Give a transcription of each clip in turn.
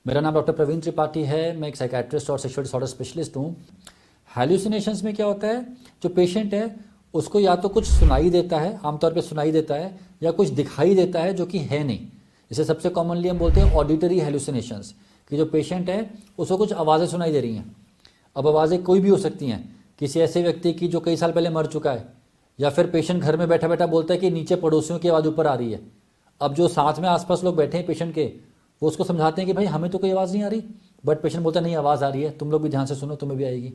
मेरा नाम डॉक्टर प्रवीण त्रिपाठी है। मैं एक साइकेट्रिस्ट और सेक्सुअल डिसऑर्डर स्पेशलिस्ट हूँ। हैल्यूसिनेशंस में क्या होता है, जो पेशेंट है उसको या तो कुछ सुनाई देता है, आमतौर पे सुनाई देता है, या कुछ दिखाई देता है जो कि है नहीं। इसे सबसे कॉमनली हम बोलते हैं ऑडिटरी हैल्यूसिनेशंस, कि जो पेशेंट है उसको कुछ आवाज़ें सुनाई दे रही हैं। अब आवाज़ें कोई भी हो सकती हैं, किसी ऐसे व्यक्ति की जो कई साल पहले मर चुका है, या फिर पेशेंट घर में बैठा बैठा बोलता है कि नीचे पड़ोसियों की आवाज़ ऊपर आ रही है। अब जो साथ में आसपास लोग बैठे हैं पेशेंट के, वो उसको समझाते हैं कि भाई हमें तो कोई आवाज़ नहीं आ रही, बट पेशेंट बोलता है नहीं आवाज़ आ रही है, तुम लोग भी ध्यान से सुनो, तुम्हें भी आएगी।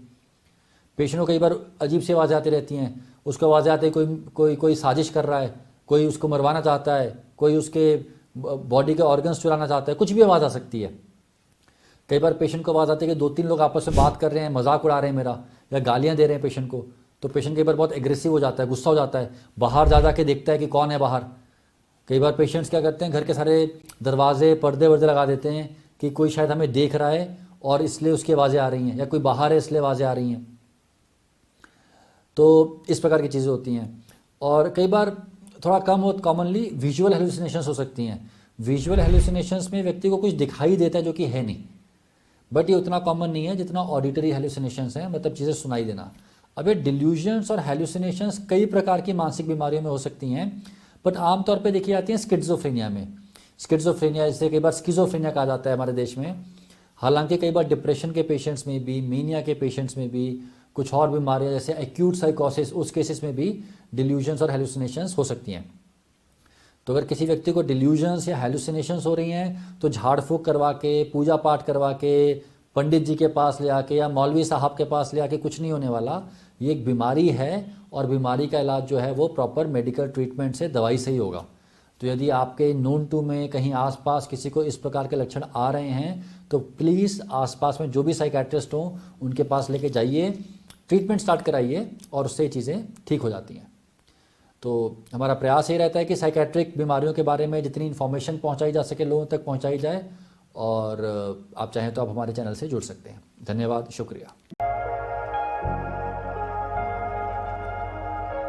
पेशेंट को कई बार अजीब सी आवाज़ें आती रहती हैं, उसको आवाज़ें आती है कोई कोई कोई साजिश कर रहा है, कोई उसको मरवाना चाहता है, कोई उसके बॉडी के ऑर्गन्स चुराना चाहता है, कुछ भी आवाज़ आ सकती है। कई बार पेशेंट को आवाज़ आती है कि 2-3 लोग आपस में बात कर रहे हैं, मजाक उड़ा रहे हैं मेरा, या गालियाँ दे रहे हैं पेशेंट को। तो पेशेंट कई बार बहुत एग्रेसिव हो जाता है, गुस्सा हो जाता है, बाहर जा जा के देखता है कि कौन है बाहर। कई बार पेशेंट्स क्या करते हैं, घर के सारे दरवाजे पर्दे वर्दे लगा देते हैं कि कोई शायद हमें देख रहा है और इसलिए उसकी आवाज़ें आ रही हैं, या कोई बाहर है इसलिए आवाज़ें आ रही हैं। तो इस प्रकार की चीज़ें होती हैं। और कई बार थोड़ा कम हो कॉमनली विजुअल हेलुसिनेशंस हो सकती हैं। विजुअल हेलुसिनेशंस में व्यक्ति को कुछ दिखाई देता है जो कि है नहीं, बट ये उतना कॉमन नहीं है जितना ऑडिटरी हेलुसिनेशंस हैं, मतलब चीज़ें सुनाई देना। अब ये डिल्यूजन्स और हेलुसिनेशंस कई प्रकार की मानसिक बीमारियों में हो सकती हैं, बट आमतौर पे देखी जाती हैं स्किज़ोफ्रेनिया में। स्किज़ोफ्रेनिया, जिसे कई बार स्किज़ोफ्रेनिया कहा जाता है हमारे देश में। हालांकि कई बार डिप्रेशन के पेशेंट्स में भी, मीनिया के पेशेंट्स में भी, कुछ और बीमारियां जैसे एक्यूट साइकोसिस, उस केसेस में भी डिल्यूजन्स और हेलुसिनेशंस हो सकती हैं। तो अगर किसी व्यक्ति को डिल्यूजन्स या हेलुसिनेशंस हो रही हैं, तो झाड़ फूँक करवा के, पूजा पाठ करवा के, पंडित जी के पास ले आके या मौलवी साहब के पास ले आके कुछ नहीं होने वाला। ये एक बीमारी है, और बीमारी का इलाज जो है वो प्रॉपर मेडिकल ट्रीटमेंट से, दवाई से ही होगा। तो यदि आपके नोन टू में कहीं आसपास किसी को इस प्रकार के लक्षण आ रहे हैं, तो प्लीज़ आसपास में जो भी साइकेट्रिस्ट हों उनके पास लेके जाइए, ट्रीटमेंट स्टार्ट कराइए, और उससे चीज़ें ठीक हो जाती हैं। तो हमारा प्रयास ये रहता है कि साइकेट्रिक बीमारियों के बारे में जितनी इन्फॉर्मेशन पहुंचाई जा सके, लोगों तक पहुंचाई जाए। और आप चाहें तो आप हमारे चैनल से जुड़ सकते हैं। धन्यवाद, शुक्रिया।